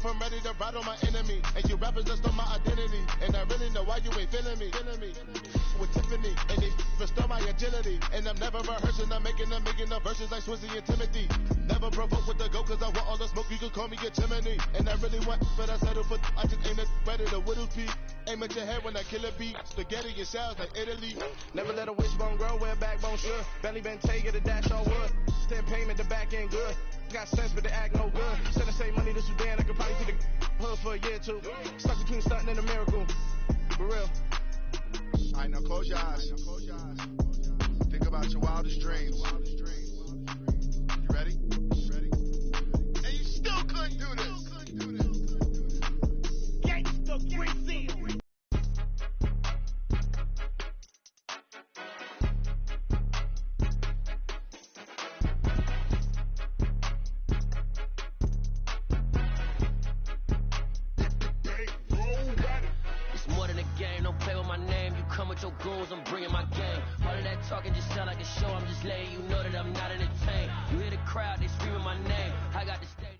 I'm ready to ride on my enemy. And you rappers just on my identity. And I really know why you ain't feeling me. With Tiffany, and they restore my agility. And I'm never rehearsing, I'm making up verses like Swizzy and Timothy. Never provoke with the go, cause I want all the smoke, you can call me a chimney. And I really want, but I settle for, I just ain't ready to whittle peak. Aim at your head when I kill a beat. Spaghetti and shells like Italy. Never let a wishbone grow where a backbone should. Belly been take it a dash on wood. Stand payment, the back end good. Got sense, but the act no good. Send the same money to Sudan, I could probably see the hood for a year or two. Stuck between stunting and a miracle. For real. Alright, now close your eyes. Think about your wildest dreams. You ready? And you still couldn't do this. Gangsta Brazil. Your goals, I'm bringing my game. All of that talking just sound like a show. I'm just letting you know that I'm not entertained. You hear the crowd, they screaming my name. I got the stadium.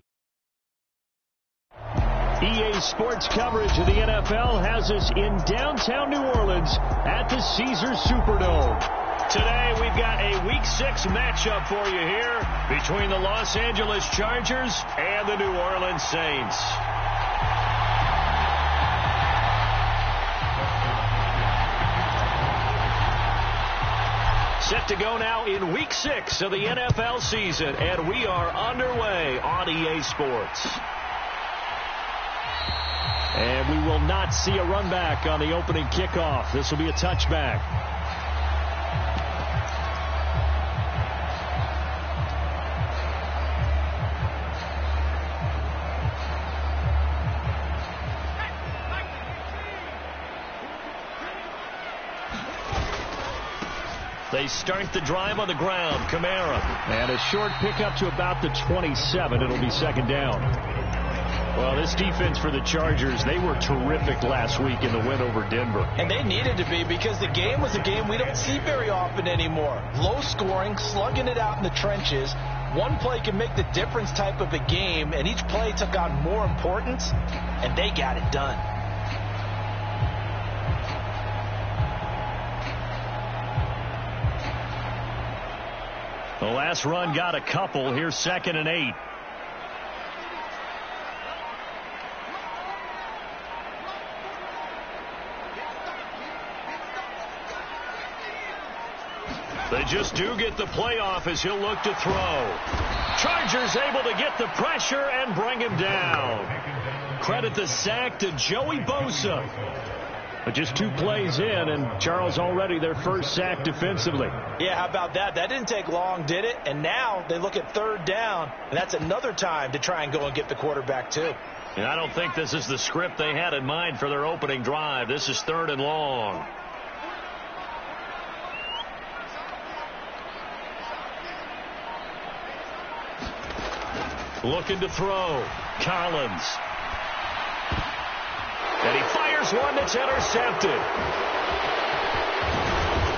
EA Sports coverage of the NFL has us in downtown New Orleans at the Caesars Superdome. Today we've got a Week 6 matchup for you here between the Los Angeles Chargers and the New Orleans Saints. Set to go now in Week 6 of the NFL season, and we are underway on EA Sports. And we will not see a run back on the opening kickoff. This will be a touchback. They start the drive on the ground. Kamara. And a short pickup to about the 27. It'll be second down. Well, this defense for the Chargers, they were terrific last week in the win over Denver. And they needed to be because the game was a game we don't see very often anymore. Low scoring, slugging it out in the trenches. One play can make the difference type of a game, and each play took on more importance, and they got it done. The last run got a couple. Here's 2nd and 8. They just do get the playoff as he'll look to throw. Chargers able to get the pressure and bring him down. Credit the sack to Joey Bosa. But just 2 plays in, and Charles already their first sack defensively. Yeah, how about that? That didn't take long, did it? And now they look at 3rd down, and that's another time to try and go and get the quarterback, too. And I don't think this is the script they had in mind for their opening drive. This is 3rd and long. Looking to throw. Collins. And he fires one that's intercepted.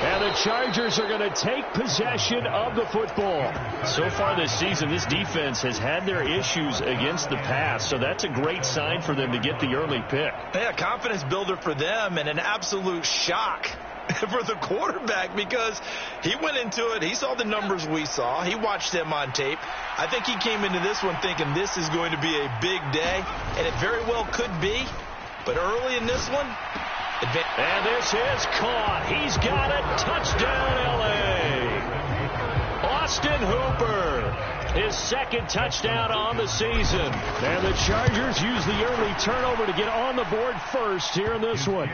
And the Chargers are going to take possession of the football. So far this season, this defense has had their issues against the pass, so that's a great sign for them to get the early pick. Yeah, confidence builder for them and an absolute shock for the quarterback because he went into it. He saw the numbers we saw. He watched them on tape. I think he came into this one thinking this is going to be a big day, and it very well could be. But early in this one, and this is caught. He's got it. Touchdown, L.A. Austin Hooper, his 2nd touchdown on the season. And the Chargers use the early turnover to get on the board first here in this one.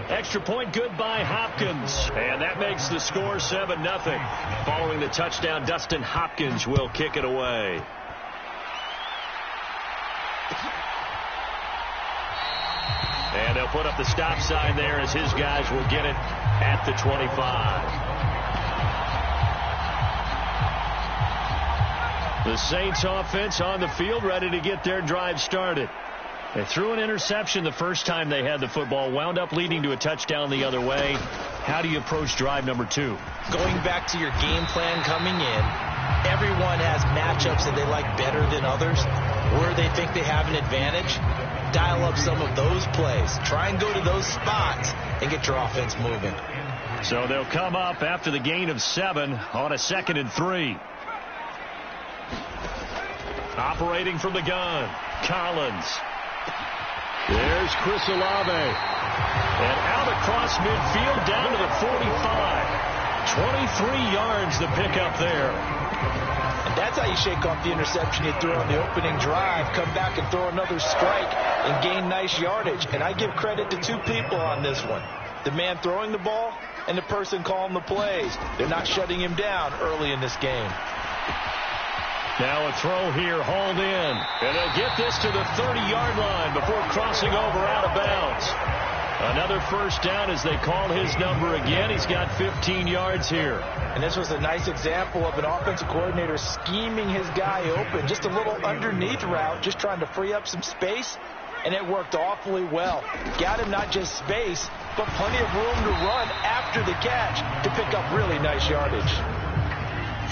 Extra point good by Hopkins. And that makes the score 7-0. Following the touchdown, Dustin Hopkins will kick it away. And they'll put up the stop sign there as his guys will get it at the 25. The Saints offense on the field ready to get their drive started. They threw an interception the first time they had the football, wound up leading to a touchdown the other way. How do you approach drive number 2? Going back to your game plan coming in, everyone has matchups that they like better than others. where they think they have an advantage, dial up some of those plays. Try and go to those spots and get your offense moving. So they'll come up after the gain of 7 on a 2nd and 3. Operating from the gun, Collins. There's Chris Olave. And out across midfield down to the 45. 23 yards the pickup there. And that's how you shake off the interception you threw on the opening drive, come back and throw another strike and gain nice yardage. And I give credit to 2 people on this one. The man throwing the ball and the person calling the plays. They're not shutting him down early in this game. Now a throw here, hauled in. And they'll get this to the 30-yard line before crossing over out of bounds. Another first down as they call his number again. He's got 15 yards here. And this was a nice example of an offensive coordinator scheming his guy open. Just a little underneath route, just trying to free up some space. And it worked awfully well. Got him not just space, but plenty of room to run after the catch to pick up really nice yardage.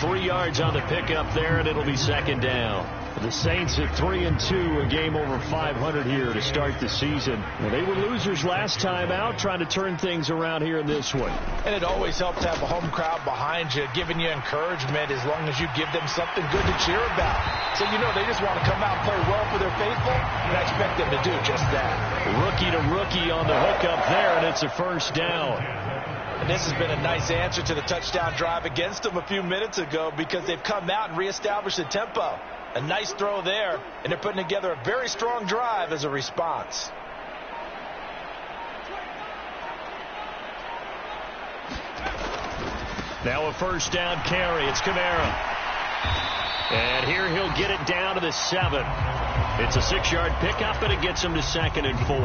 3 yards on the pickup there, and it'll be 2nd down. The Saints at 3-2, a game over 500 here to start the season. Well, they were losers last time out, trying to turn things around here in this one. And it always helps to have a home crowd behind you, giving you encouragement as long as you give them something good to cheer about. So you know they just want to come out and play well for their faithful, and I expect them to do just that. Rookie to rookie on the hook up there, and it's a first down. And this has been a nice answer to the touchdown drive against them a few minutes ago because they've come out and reestablished the tempo. A nice throw there, and they're putting together a very strong drive as a response. Now a first down carry. It's Kamara. And here he'll get it down to the 7. It's a 6-yard pickup, and it gets him to 2nd and 4.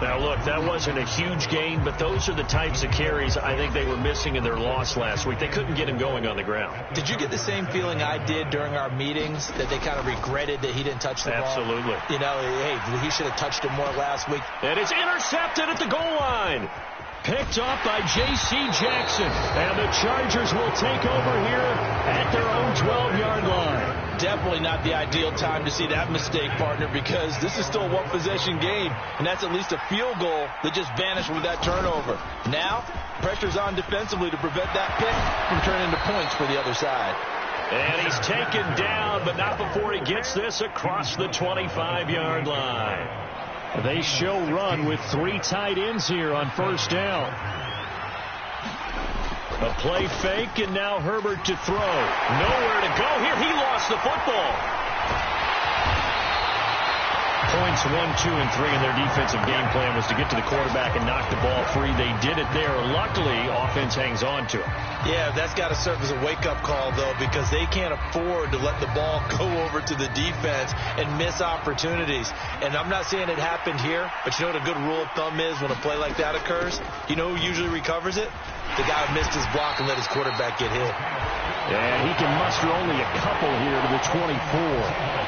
Now, look, that wasn't a huge gain, but those are the types of carries I think they were missing in their loss last week. They couldn't get him going on the ground. Did you get the same feeling I did during our meetings, that they kind of regretted that he didn't touch the ball? Absolutely. You know, hey, he should have touched it more last week. And it's intercepted at the goal line. Picked off by J.C. Jackson. And the Chargers will take over here at their own 12-yard line. Definitely not the ideal time to see that mistake, partner, because this is still a one-possession game, and that's at least a field goal that just vanished with that turnover. Now, pressure's on defensively to prevent that pick from turning into points for the other side. And he's taken down, but not before he gets this across the 25-yard line. They show run with 3 tight ends here on first down. A play fake, and now Herbert to throw. Nowhere to go here. He lost the football. Points 1, 2, and 3 in their defensive game plan was to get to the quarterback and knock the ball free. They did it there. Luckily, offense hangs on to it. Yeah, that's got to serve as a wake-up call, though, because they can't afford to let the ball go over to the defense and miss opportunities. And I'm not saying it happened here, but you know what a good rule of thumb is when a play like that occurs? You know who usually recovers it? The guy who missed his block and let his quarterback get hit. And he can muster only a couple here to the 24.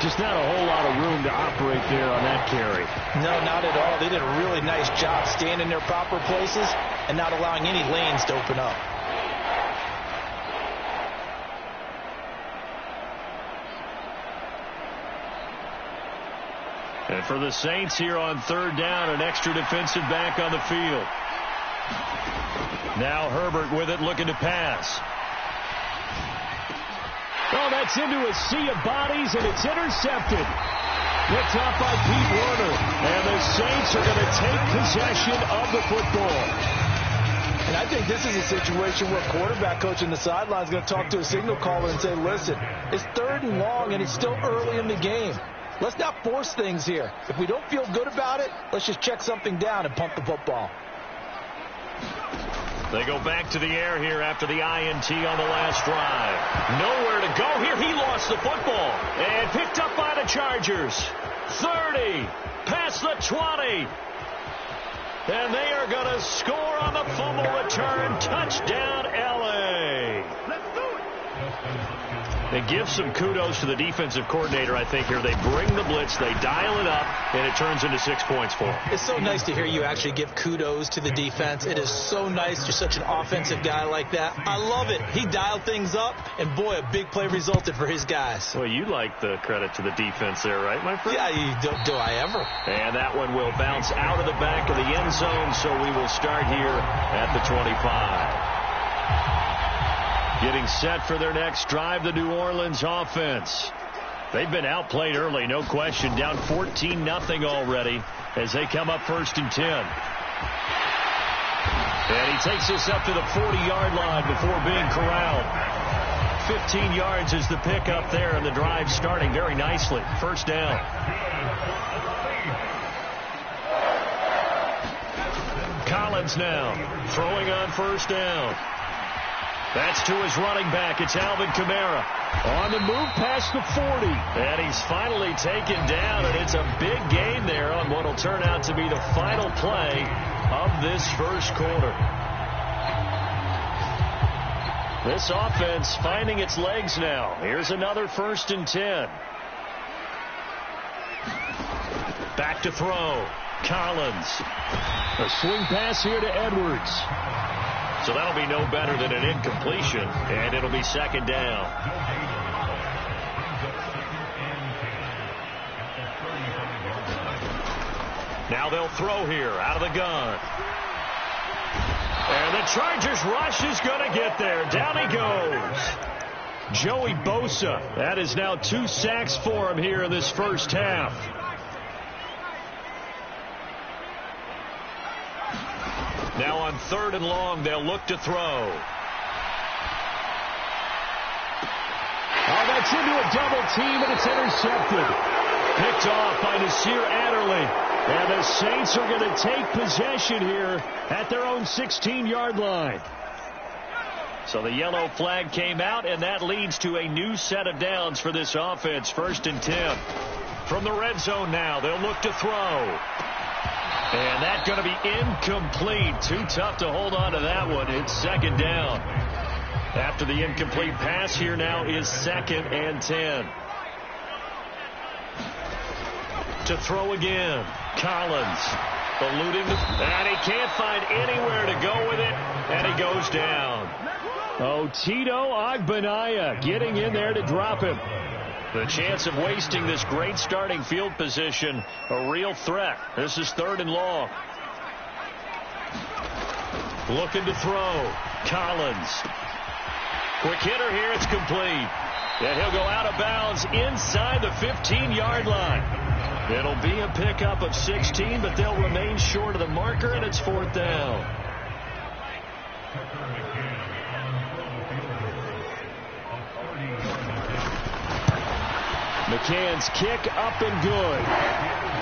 Just not a whole lot of room to operate there on that carry. No, not at all. They did a really nice job staying in their proper places and not allowing any lanes to open up. And for the Saints here on third down, an extra defensive back on the field. Now Herbert with it, looking to pass. Oh, that's into a sea of bodies, and it's intercepted. Picked off by Pete Werner. And the Saints are going to take possession of the football. And I think this is a situation where quarterback coach in the sideline is going to talk to a signal caller and say, listen, it's 3rd and long, and it's still early in the game. Let's not force things here. If we don't feel good about it, let's just check something down and pump the football. They go back to the air here after the INT on the last drive. Nowhere to go here. He lost the football. And picked up by the Chargers. 30. Past the 20. And they are going to score on the fumble return. Touchdown, L.A. And give some kudos to the defensive coordinator, I think, here. They bring the blitz, they dial it up, and it turns into 6 points for them. It's so nice to hear you actually give kudos to the defense. It is so nice. You're such an offensive guy like that. I love it. He dialed things up, and boy, a big play resulted for his guys. Well, you like the credit to the defense there, right, my friend? Yeah, do I ever. And that one will bounce out of the back of the end zone, so we will start here at the 25. Getting set for their next drive, the New Orleans offense. They've been outplayed early, no question. Down 14-0 already as they come up 1st and 10. And he takes us up to the 40-yard line before being corralled. 15 yards is the pickup there, and the drive starting very nicely. 1st down. Collins now throwing on 1st down. That's to his running back. It's Alvin Kamara. On the move past the 40. And he's finally taken down, and it's a big gain there on what will turn out to be the final play of this first quarter. This offense finding its legs now. Here's another 1st and 10. Back to throw. Collins. A swing pass here to Edwards. So that'll be no better than an incompletion, and it'll be 2nd down. Now they'll throw here out of the gun. And the Chargers rush is going to get there. Down he goes. Joey Bosa. That is now 2 sacks for him here in this first half. Now on 3rd and long, they'll look to throw. Oh, that's into a double team, and it's intercepted. Picked off by Nasir Adderley. And the Saints are going to take possession here at their own 16-yard line. So the yellow flag came out, and that leads to a new set of downs for this offense. 1st and 10. From the red zone now, they'll look to throw. And that's going to be incomplete. Too tough to hold on to that one. It's 2nd down. After the incomplete pass, here now is 2nd and 10. To throw again. Collins eluding and he can't find anywhere to go with it, and he goes down. Oh, Tito Agbanaya getting in there to drop him. The chance of wasting this great starting field position, a real threat. This is 3rd and long. Looking to throw. Collins. Quick hitter here. It's complete. And he'll go out of bounds inside the 15-yard line. It'll be a pickup of 16, but they'll remain short of the marker, and it's 4th down. McCann's kick up and good.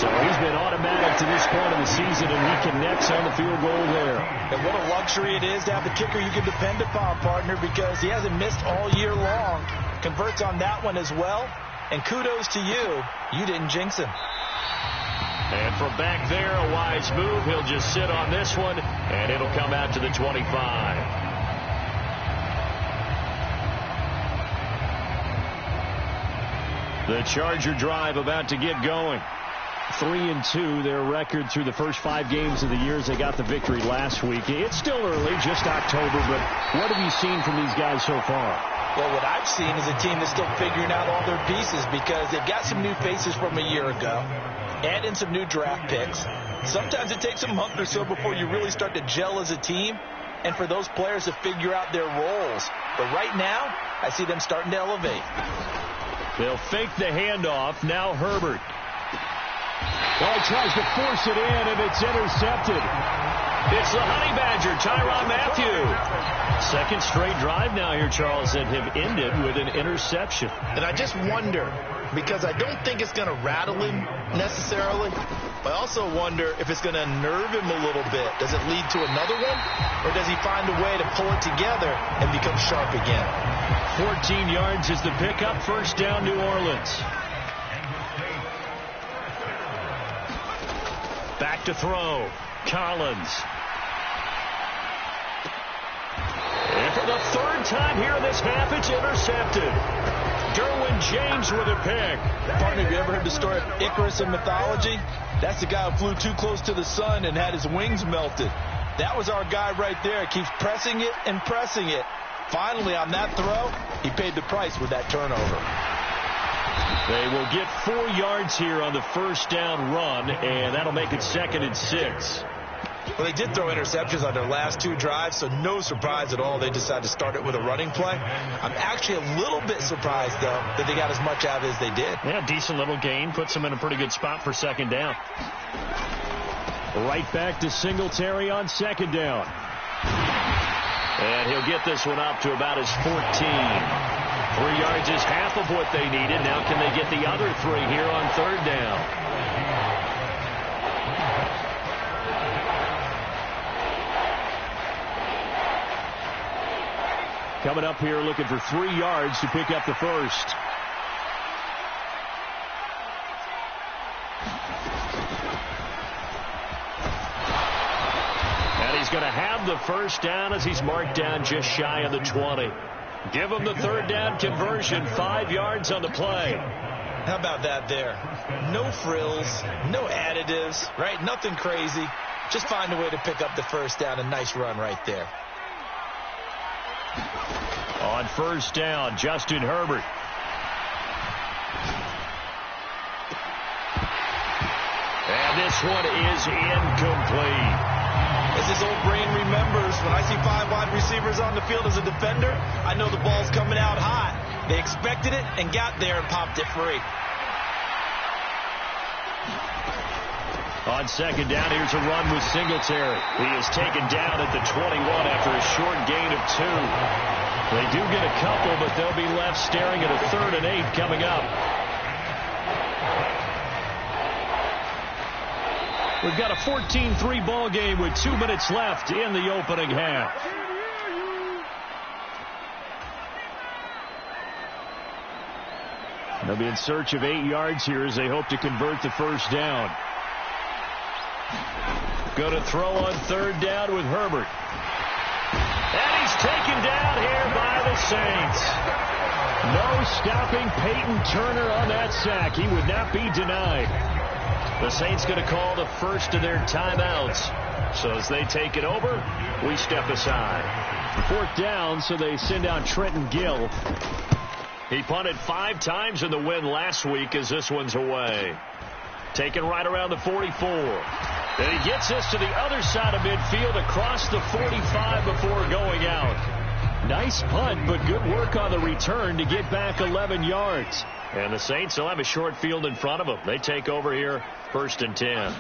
So he's been automatic to this point of the season, and he connects on the field goal there. And what a luxury it is to have the kicker you can depend upon, partner, because he hasn't missed all year long. Converts on that one as well. And kudos to you. You didn't jinx him. And from back there, a wise move. He'll just sit on this one, and it'll come out to the 25. The Charger drive about to get going. 3-2, their record through the first 5 games of the year as they got the victory last week. It's still early, just October, but what have you seen from these guys so far? Well, what I've seen is a team that's still figuring out all their pieces because they've got some new faces from a year ago, add in some new draft picks. Sometimes it takes a month or so before you really start to gel as a team and for those players to figure out their roles. But right now, I see them starting to elevate. They'll fake the handoff. Now Herbert. Well, he tries to force it in, and it's intercepted. It's the Honey Badger, Tyrann Mathieu. Second straight drive now here, Charles, that have ended with an interception. And I just wonder, because I don't think it's going to rattle him necessarily, but I also wonder if it's going to nerve him a little bit. Does it lead to another one, or does he find a way to pull it together and become sharp again? 14 yards is the pickup. First down, New Orleans. Back to throw. Collins. And for the 3rd time here in this half, it's intercepted. Derwin James with a pick. Partner, have you ever heard the story of Icarus in mythology? That's the guy who flew too close to the sun and had his wings melted. That was our guy right there. Keeps pressing it and pressing it. Finally, on that throw, he paid the price with that turnover. They will get 4 yards here on the first down run, and that'll make it 2nd and 6. Well, they did throw interceptions on their last 2 drives, so no surprise at all they decided to start it with a running play. I'm actually a little bit surprised, though, that they got as much out of it as they did. Yeah, decent little gain. Puts them in a pretty good spot for 2nd down. Right back to Singletary on 2nd down. And he'll get this one up to about his 14. 3 yards is half of what they needed. Now can they get the other 3 here on 3rd down? Coming up here looking for 3 yards to pick up the first. And he's going to have the first down as he's marked down just shy of the 20. Give him the 3rd down conversion, 5 yards on the play. How about that there? No frills, no additives, right? Nothing crazy. Just find a way to pick up the first down. A nice run right there. On 1st down, Justin Herbert. And this one is incomplete. As his old brain remembers, when I see 5 wide receivers on the field as a defender, I know the ball's coming out hot. They expected it and got there and popped it free. On 2nd down, here's a run with Singletary. He is taken down at the 21 after a short gain of 2. They do get a couple, but they'll be left staring at a 3rd and 8 coming up. We've got a 14-3 ball game with 2 minutes left in the opening half. They'll be in search of 8 yards here as they hope to convert the first down. Going to throw on 3rd down with Herbert. And he's taken down here by the Saints. No stopping Peyton Turner on that sack. He would not be denied. The Saints going to call the first of their timeouts. So as they take it over, we step aside. 4th down, so they send out Trenton Gill. He punted 5 times in the win last week as this one's away. Taken right around the 44. And he gets this to the other side of midfield across the 45 before going out. Nice punt, but good work on the return to get back 11 yards. And the Saints will have a short field in front of them. They take over here, 1st and 10.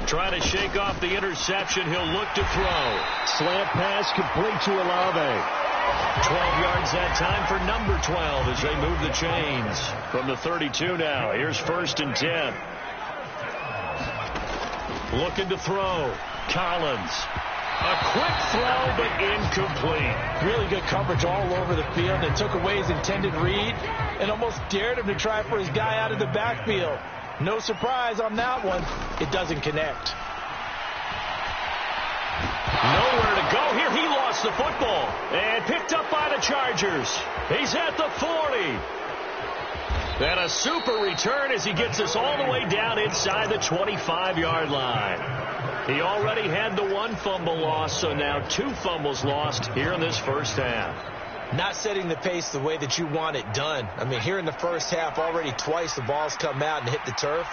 Trying to shake off the interception. He'll look to throw. Slant pass complete to Olave. 12 yards that time for number 12 as they move the chains from the 32 now. Here's 1st and 10. Looking to throw. Collins. A quick throw, but incomplete. Really good coverage all over the field. They took away his intended read and almost dared him to try for his guy out of the backfield. No surprise on that one. It doesn't connect. Nowhere to go here. He lost the football and picked up by the Chargers. He's at the 40. And a super return as he gets us all the way down inside the 25-yard line. He already had the 1 fumble loss, so now 2 fumbles lost here in this first half. Not setting the pace the way that you want it done. I mean, here in the first half, already twice the ball's come out and hit the turf.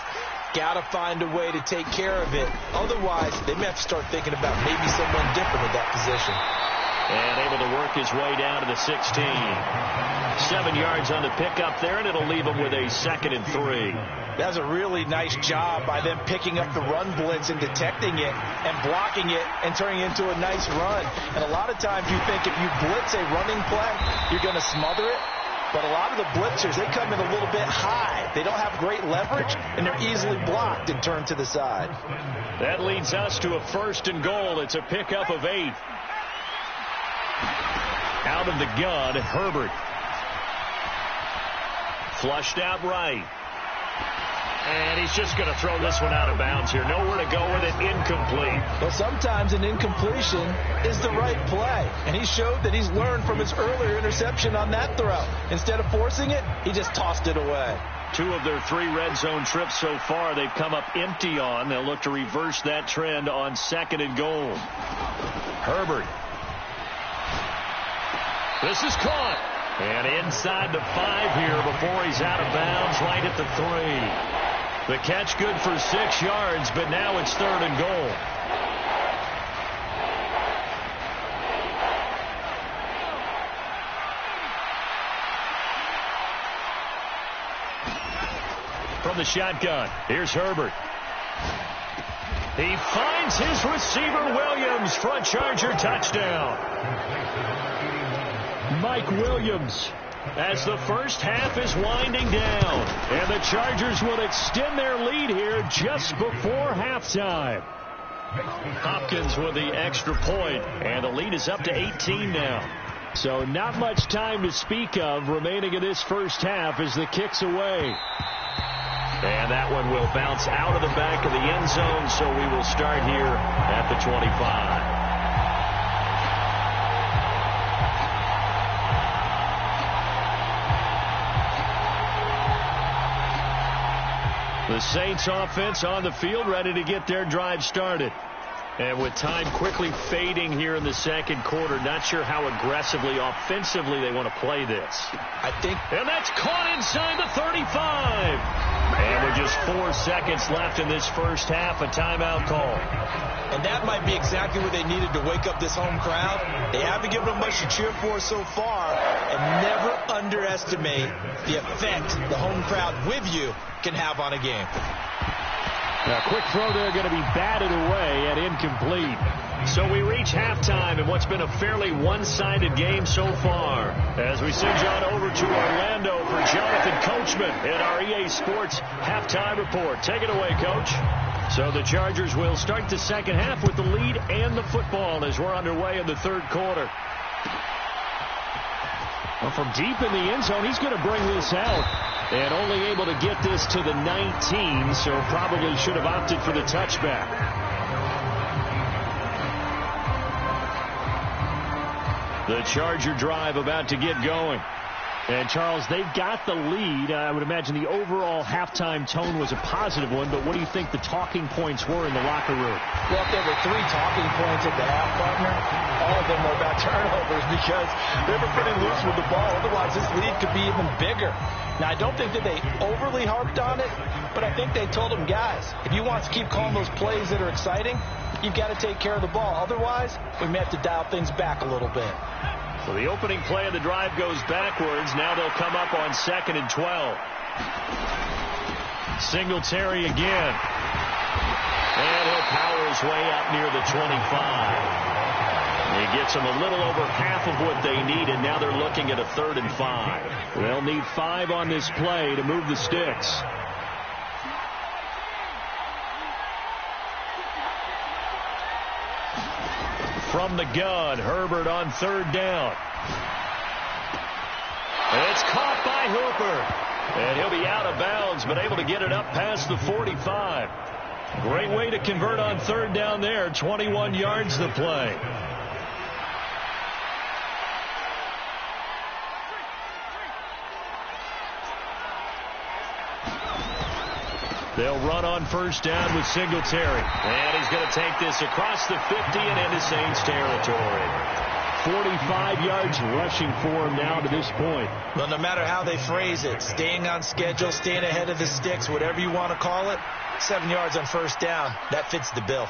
Got to find a way to take care of it. Otherwise, they may have to start thinking about maybe someone different at that position. And able to work his way down to the 16. 7 yards on the pickup there, and it'll leave him with a 2nd and 3. That was a really nice job by them picking up the run blitz and detecting it and blocking it and turning it into a nice run. And a lot of times you think if you blitz a running play, you're going to smother it. But a lot of the blitzers, they come in a little bit high. They don't have great leverage, and they're easily blocked and turned to the side. That leads us to a 1st and goal. It's a pickup of 8. Out of the gun, Herbert. Flushed out right. And he's just going to throw this one out of bounds here. Nowhere to go with it. Incomplete. Well, sometimes an incompletion is the right play. And he showed that he's learned from his earlier interception on that throw. Instead of forcing it, he just tossed it away. 2 of their 3 red zone trips so far they've come up empty on. They'll look to reverse that trend on 2nd and goal. Herbert. This is caught. And inside the 5 here before he's out of bounds, right at the 3. The catch good for 6 yards, but now it's 3rd and goal. From the shotgun, here's Herbert. He finds his receiver, Williams. Front Charger touchdown. Mike Williams, as the first half is winding down. And the Chargers will extend their lead here just before halftime. Hopkins with the extra point, and the lead is up to 18 now. So not much time to speak of remaining in this first half as the kick's away. And that one will bounce out of the back of the end zone, so we will start here at the 25. The Saints offense on the field, ready to get their drive started. And with time quickly fading here in the second quarter, not sure how aggressively, offensively they want to play this. And that's caught inside the 35. And with just 4 seconds left in this first half, a timeout call. And that might be exactly what they needed to wake up this home crowd. They haven't given them much to cheer for so far. And never underestimate the effect the home crowd with you can have on a game. A quick throw there going to be batted away and incomplete. So we reach halftime in what's been a fairly one-sided game so far. As we send John over to Orlando for Jonathan Coachman in our EA Sports halftime report. Take it away, Coach. So the Chargers will start the second half with the lead and the football as we're underway in the third quarter. Well, from deep in the end zone, he's going to bring this out. And only able to get this to the 19, so probably should have opted for the touchback. The Charger drive about to get going. And, Charles, they've got the lead. I would imagine the overall halftime tone was a positive one, but what do you think the talking points were in the locker room? Well, if there were 3 talking points at the half, partner, all of them were about turnovers because they were pretty loose with the ball. Otherwise, this lead could be even bigger. Now, I don't think that they overly harped on it, but I think they told them, guys, if you want to keep calling those plays that are exciting, you've got to take care of the ball. Otherwise, we may have to dial things back a little bit. So the opening play of the drive goes backwards. Now they'll come up on 2nd and 12. Singletary again. And he'll power his way up near the 25. He gets them a little over half of what they need, and now they're looking at a 3rd and 5. They'll need 5 on this play to move the sticks. From the gun, Herbert on 3rd down. It's caught by Hooper. And he'll be out of bounds, but able to get it up past the 45. Great way to convert on 3rd down there. 21 yards to play. They'll run on 1st down with Singletary. And he's going to take this across the 50 and into Saints territory. 45 yards rushing for him now to this point. Well, no matter how they phrase it, staying on schedule, staying ahead of the sticks, whatever you want to call it, 7 yards on 1st down, that fits the bill.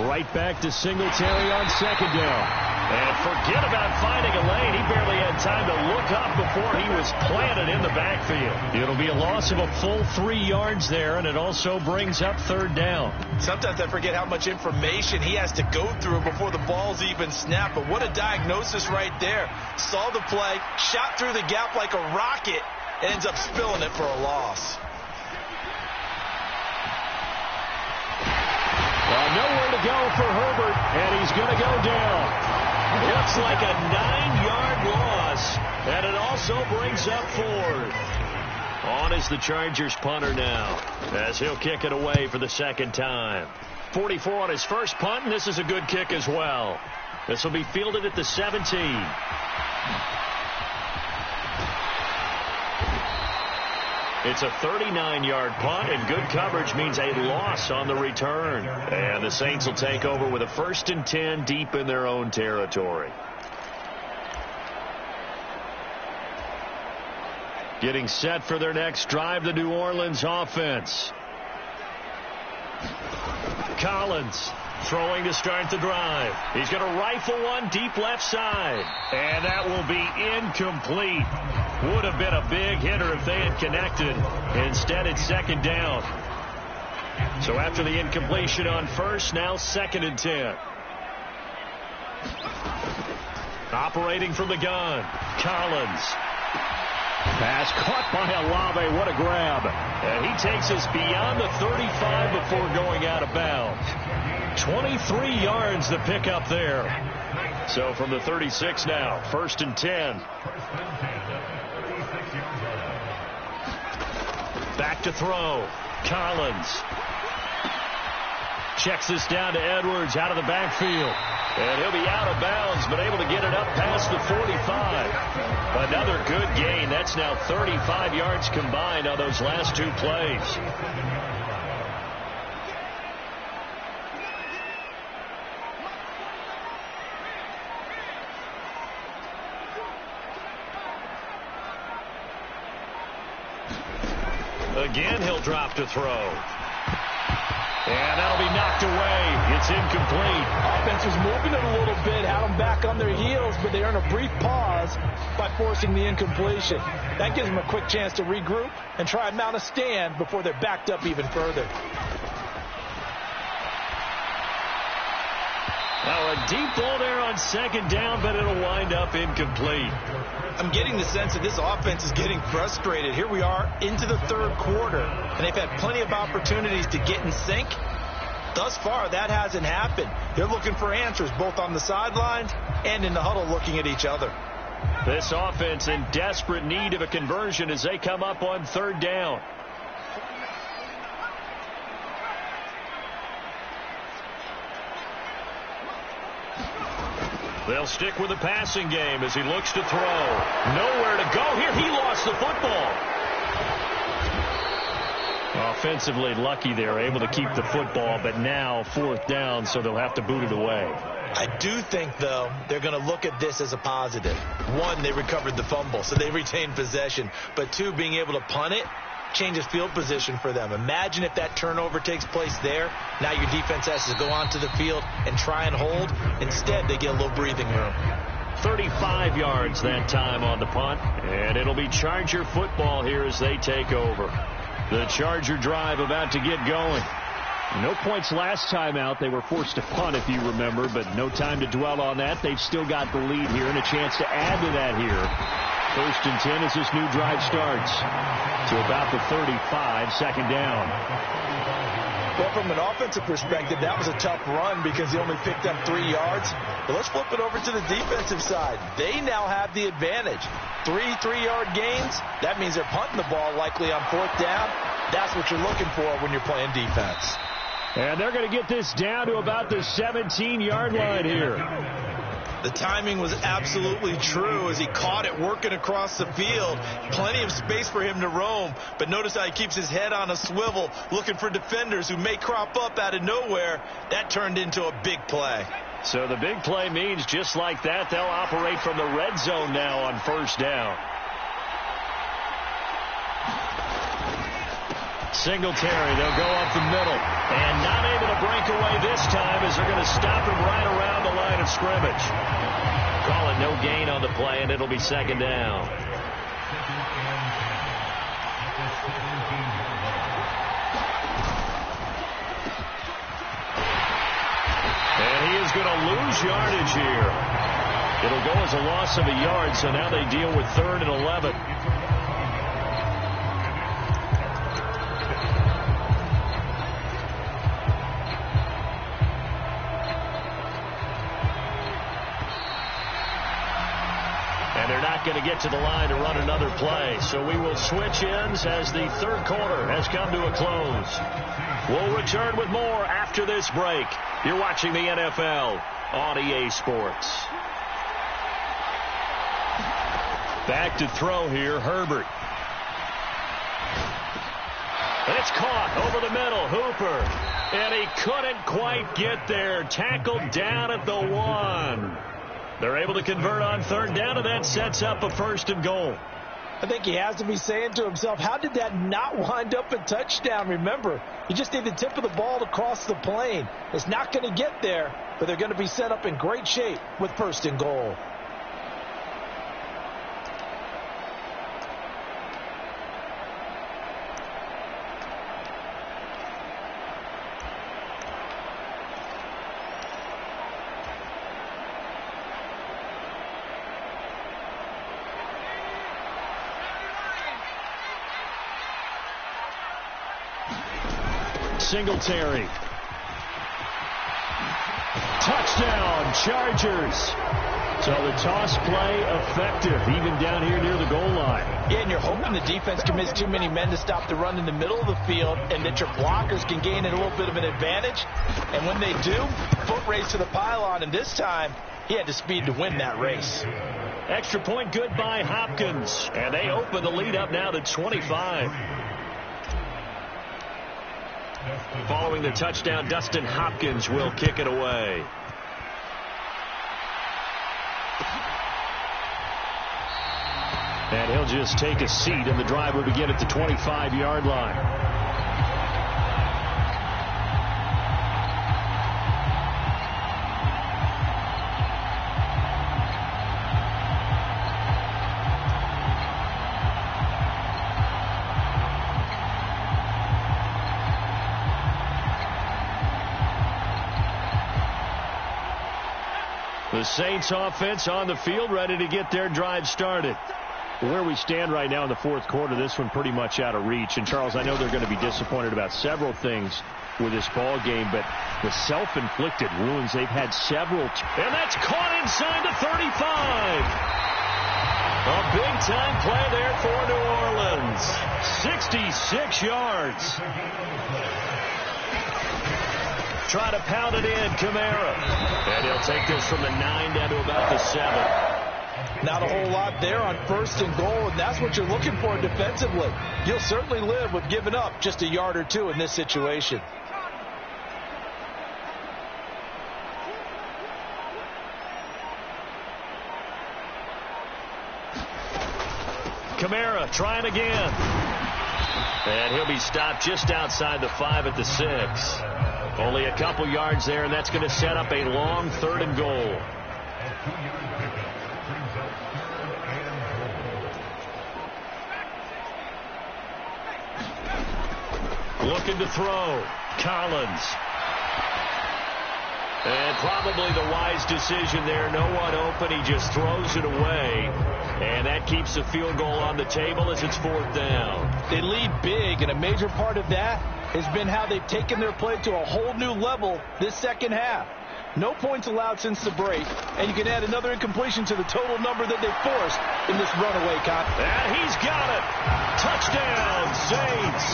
Right back to Singletary on 2nd down. And forget about finding a lane. He barely had time to look up before he was planted in the backfield. It'll be a loss of a full 3 yards there, and it also brings up 3rd down. Sometimes I forget how much information he has to go through before the ball's even snapped. But what a diagnosis right there. Saw the play, shot through the gap like a rocket, and ends up spilling it for a loss. Well, nowhere to go for Herbert, and he's going to go down. Looks like a 9-yard loss, and it also brings up 4th. On is the Chargers punter now, as he'll kick it away for the second time. 44 on his first punt, and this is a good kick as well. This will be fielded at the 17. It's a 39-yard punt, and good coverage means a loss on the return. And the Saints will take over with a 1st and 10 deep in their own territory. Getting set for their next drive, the New Orleans offense. Collins throwing to start the drive. He's going to rifle one deep left side. And that will be incomplete. Would have been a big hitter if they had connected. Instead, it's 2nd down. So after the incompletion on first, now 2nd and 10. Operating from the gun, Collins. Pass caught by Olave. What a grab. And he takes us beyond the 35 before going out of bounds. 23 yards the pickup there. So from the 36 now, 1st and 10. Back to throw. Collins. Checks this down to Edwards out of the backfield. And he'll be out of bounds, but able to get it up past the 45. Another good gain. That's now 35 yards combined on those last 2 plays. Again, he'll drop to throw. And that'll be knocked away. It's incomplete. Offense was moving it a little bit, had them back on their heels, but they earn a brief pause by forcing the incompletion. That gives them a quick chance to regroup and try and mount a stand before they're backed up even further. Now a deep ball there on 2nd down, but it'll wind up incomplete. I'm getting the sense that this offense is getting frustrated. Here we are into the 3rd quarter, and they've had plenty of opportunities to get in sync. Thus far, that hasn't happened. They're looking for answers both on the sidelines and in the huddle looking at each other. This offense in desperate need of a conversion as they come up on 3rd down. They'll stick with the passing game as he looks to throw. Nowhere to go here. He lost the football. Offensively lucky they're able to keep the football, but now 4th down, so they'll have to boot it away. I do think, though, they're going to look at this as a positive. 1, they recovered the fumble, so they retained possession. But 2, being able to punt it changes field position for them. Imagine if that turnover takes place there. Now your defense has to go onto the field and try and hold. Instead, they get a little breathing room. 35 yards that time on the punt, and it'll be Charger football here as they take over. The Charger drive about to get going. No points last time out. They were forced to punt, if you remember, but no time to dwell on that. They've still got the lead here and a chance to add to that here. 1st and 10 as this new drive starts. To about the 35, 2nd down. Well, from an offensive perspective, that was a tough run because he only picked up 3 yards. But let's flip it over to the defensive side. They now have the advantage. 3 3-yard gains. That means they're punting the ball likely on 4th down. That's what you're looking for when you're playing defense. And they're going to get this down to about the 17-yard line here. The timing was absolutely true as he caught it working across the field. Plenty of space for him to roam. But notice how he keeps his head on a swivel looking for defenders who may crop up out of nowhere. That turned into a big play. So the big play means just like that, they'll operate from the red zone now on 1st down. Singletary, they'll go up the middle. And not able to break away this time as they're going to stop him right around the line of scrimmage. Call it no gain on the play, and it'll be 2nd down. And he is going to lose yardage here. It'll go as a loss of a yard, so now they deal with 3rd and 11. Going to get to the line to run another play. So we will switch ends as the third quarter has come to a close. We'll return with more after this break. You're watching the NFL on EA Sports. Back to throw here, Herbert. And it's caught over the middle, Hooper. And he couldn't quite get there. Tackled down at the 1. They're able to convert on third down, and that sets up a 1st and goal. I think he has to be saying to himself, how did that not wind up a touchdown? Remember, you just need the tip of the ball to cross the plane. It's not going to get there, but they're going to be set up in great shape with 1st and goal. Singletary. Touchdown, Chargers. So the toss play effective, even down here near the goal line. Yeah, and you're hoping the defense commits too many men to stop the run in the middle of the field and that your blockers can gain a little bit of an advantage. And when they do, foot race to the pylon, and this time he had the speed to win that race. Extra point good by Hopkins. And they open the lead up now to 25. Following the touchdown, Dustin Hopkins will kick it away. And he'll just take a seat, and the drive will begin at the 25-yard line. The Saints offense on the field, ready to get their drive started. Where we stand right now in the fourth quarter, this one pretty much out of reach. And, Charles, I know they're going to be disappointed about several things with this ball game, but the self-inflicted wounds, they've had several. And that's caught inside the 35. A big-time play there for New Orleans. 66 yards. Try to pound it in, Kamara. And he'll take this from the 9 down to about the 7. Not a whole lot there on 1st and goal, and that's what you're looking for defensively. You'll certainly live with giving up just a yard or two in this situation. Kamara trying again. And he'll be stopped just outside the 5 at the 6. Only a couple yards there, and that's going to set up a long 3rd and goal. Looking to throw. Collins. And probably the wise decision there. No one open. He just throws it away. And that keeps the field goal on the table as it's 4th down. They lead big, and a major part of that has been how they've taken their play to a whole new level this second half. No points allowed since the break, and you can add another incompletion to the total number that they forced in this runaway contest. And he's got it. Touchdown, Saints.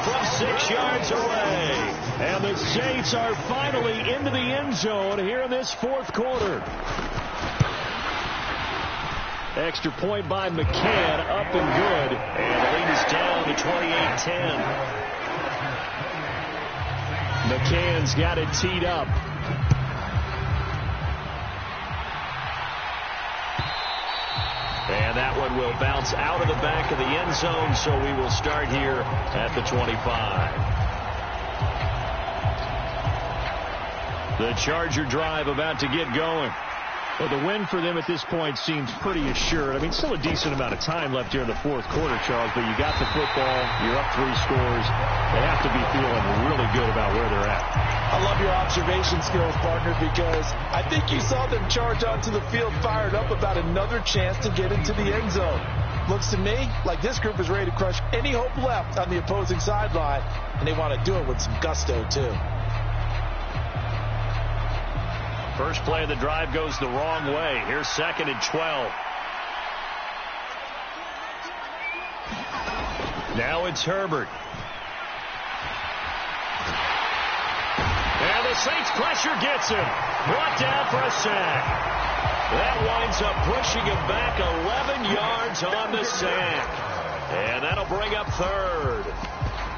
From 6 yards away. And the Saints are finally into the end zone here in this fourth quarter. Extra point by McCann, up and good. And the lead is down to 28-10. McCann's got it teed up. And that one will bounce out of the back of the end zone, so we will start here at the 25. The Charger drive about to get going. Well, the win for them at this point seems pretty assured. I mean, still a decent amount of time left here in the fourth quarter, Charles, but you got the football, you're up 3 scores. They have to be feeling really good about where they're at. I love your observation skills, partner, because I think you saw them charge onto the field fired up about another chance to get into the end zone. Looks to me like this group is ready to crush any hope left on the opposing sideline, and they want to do it with some gusto, too. First play of the drive goes the wrong way. Here's 2nd and 12. Now it's Herbert. And the Saints pressure gets him. Brought down for a sack. That winds up pushing him back 11 yards on the sack. And that'll bring up third.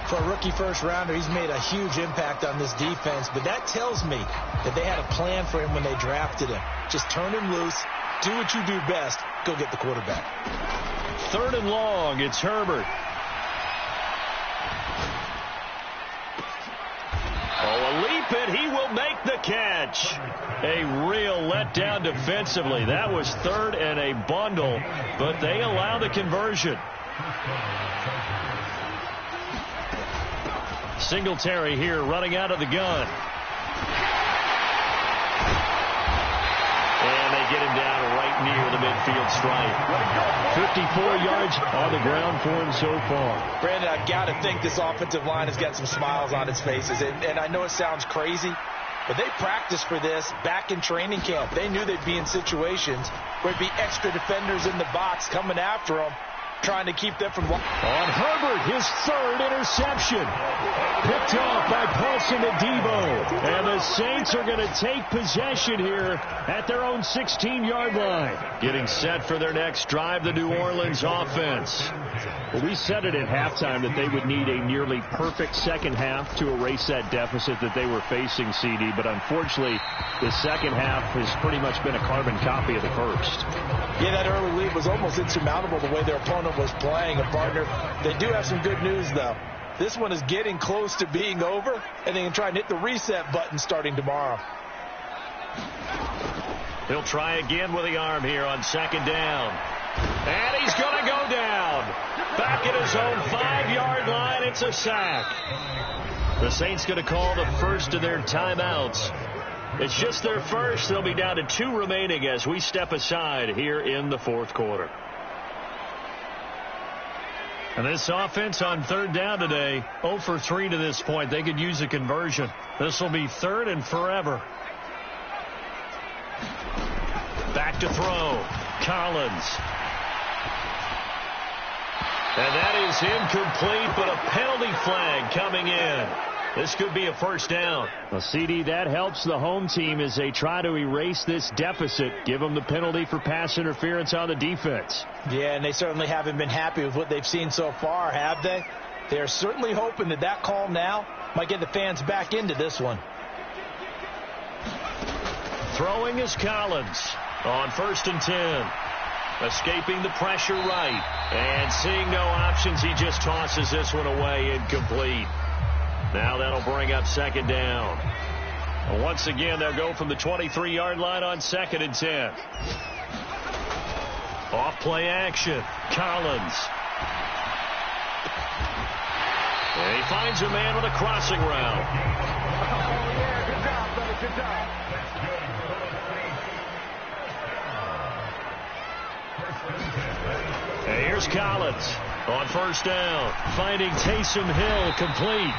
For a rookie first-rounder, he's made a huge impact on this defense, but that tells me that they had a plan for him when they drafted him. Just turn him loose, do what you do best, go get the quarterback. Third and long, it's Herbert. Oh, a leap, and he will make the catch. A real letdown defensively. That was third and a bundle, but they allow the conversion. Singletary here running out of the gun. And they get him down right near the midfield stripe. 54 yards on the ground for him so far. Brandon, I've got to think this offensive line has got some smiles on its faces. And I know it sounds crazy, but they practiced for this back in training camp. They knew they'd be in situations where there'd be extra defenders in the box coming after them, trying to keep them from... On Herbert, his third interception. Picked off by Paulson and Debo. And the Saints are going to take possession here at their own 16-yard line. Getting set for their next drive, the New Orleans offense. Well, we said it at halftime that they would need a nearly perfect second half to erase that deficit that they were facing, CD. But unfortunately, the second half has pretty much been a carbon copy of the first. Yeah, that early lead was almost insurmountable the way their opponent was playing. And, partner, they do have some good news, though. This one is getting close to being over, and they can try and hit the reset button starting tomorrow. He'll try again with the arm here on second down. And he's going to go down. Back at his own 5-yard line, it's a sack. The Saints going to call the first of their timeouts. It's just their first. They'll be down to 2 remaining as we step aside here in the fourth quarter. And this offense on third down today, 0 for 3 to this point. They could use a conversion. This will be third and forever. Back to throw. Collins. And that is incomplete, but a penalty flag coming in. This could be a first down. Well, CD, that helps the home team as they try to erase this deficit. Give them the penalty for pass interference on the defense. Yeah, and they certainly haven't been happy with what they've seen so far, have they? They're certainly hoping that that call now might get the fans back into this one. Throwing is Collins on 1st and 10. Escaping the pressure right. And seeing no options, he just tosses this one away, incomplete. Now that'll bring up second down. And once again, they'll go from the 23-yard line on 2nd and 10. Off play action. Collins. And he finds a man with a crossing route. Oh, yeah, good job, brother, good job. And here's Collins on 1st down. Finding Taysom Hill complete.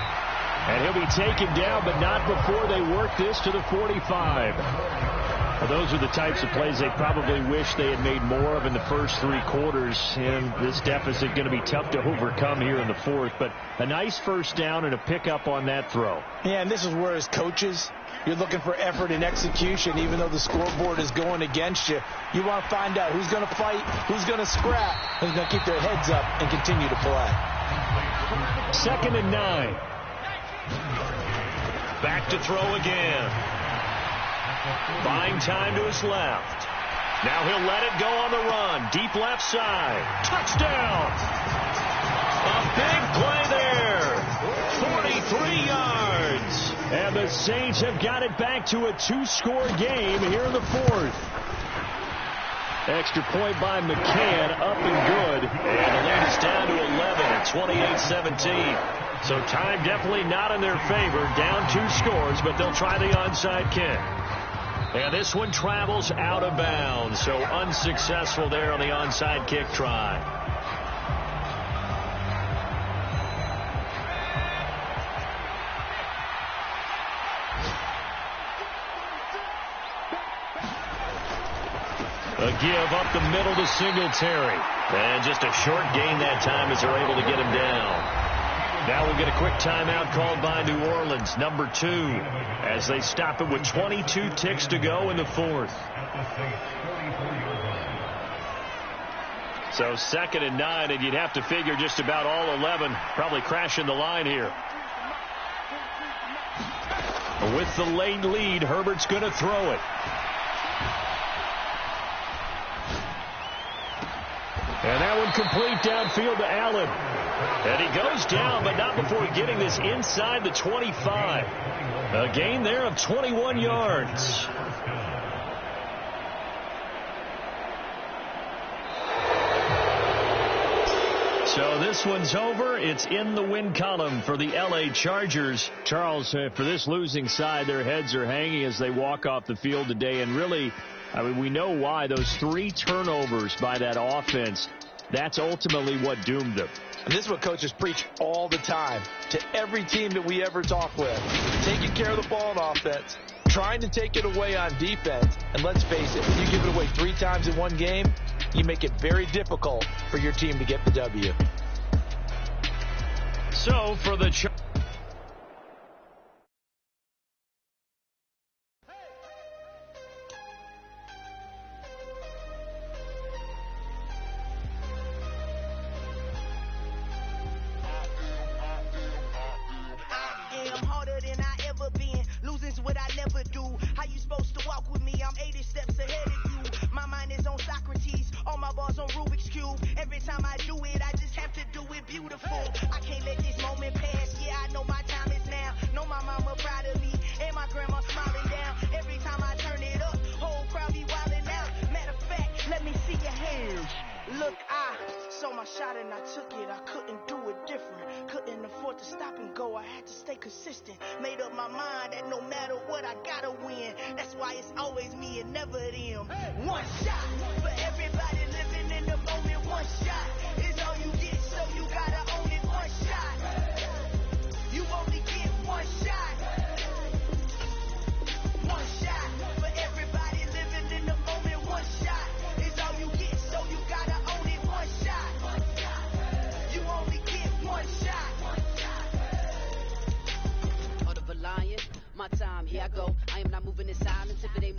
And he'll be taken down, but not before they work this to the 45. Well, those are the types of plays they probably wish they had made more of in the first 3 quarters. And this deficit going to be tough to overcome here in the fourth. But a nice first down and a pickup on that throw. Yeah, and this is where, as coaches, you're looking for effort and execution. Even though the scoreboard is going against you, you want to find out who's going to fight, who's going to scrap, who's going to keep their heads up and continue to play. 2nd and 9. Back to throw again. Buying time to his left. Now he'll let it go on the run. Deep left side. Touchdown! A big play there. 43 yards. And the Saints have got it back to a 2-score game here in the fourth. Extra point by McCann, up and good. And the lead is down to 11 at 28-17. So time definitely not in their favor. Down 2 scores, but they'll try the onside kick. And this one travels out of bounds. So unsuccessful there on the onside kick try. A give up the middle to Singletary. And just a short gain that time as they're able to get him down. Now we'll get a quick timeout called by New Orleans, number 2, as they stop it with 22 ticks to go in the fourth. So 2nd and 9, and you'd have to figure just about all 11 probably crashing the line here. With the late lead, Herbert's going to throw it. And that one complete downfield to Allen. And he goes down, but not before getting this inside the 25. A gain there of 21 yards. So this one's over. It's in the win column for the L.A. Chargers. Charles, for this losing side, their heads are hanging as they walk off the field today. And really, I mean, we know why. Those 3 turnovers by that offense, that's ultimately what doomed them. And this is what coaches preach all the time to every team that we ever talk with. Taking care of the ball on offense, trying to take it away on defense. And let's face it, when you give it away 3 times in one game, you make it very difficult for your team to get the W. So for the Here I go. I am not moving in silence. If it ain't